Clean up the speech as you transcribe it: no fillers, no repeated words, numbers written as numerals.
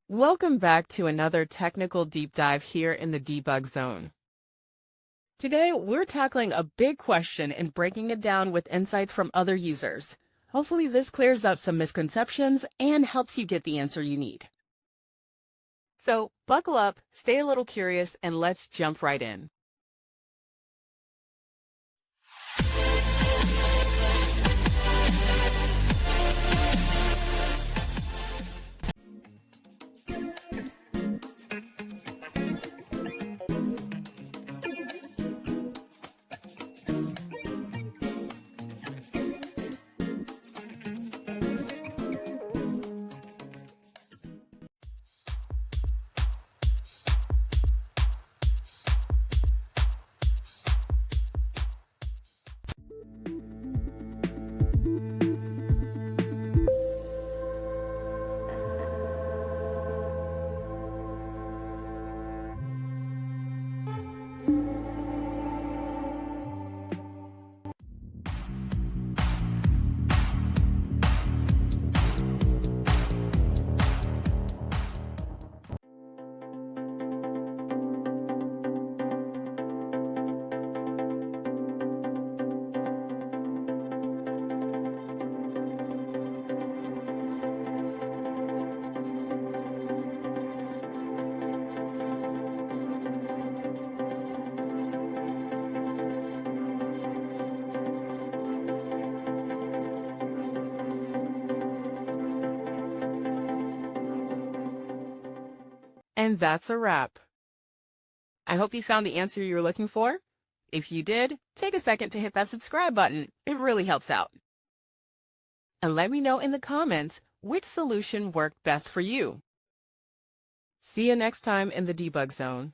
Welcome back to another technical deep dive here in the debug zone. Today, we're tackling a big question and breaking it down with insights from other users. Hopefully this clears up some misconceptions and helps you get the answer you need. So buckle up, stay a little curious, and let's jump right in. And that's a wrap. I hope you found the answer you were looking for. If you did, take a second to hit that subscribe button. It really helps out. And let me know in the comments which solution worked best for you. See you next time in the debug zone.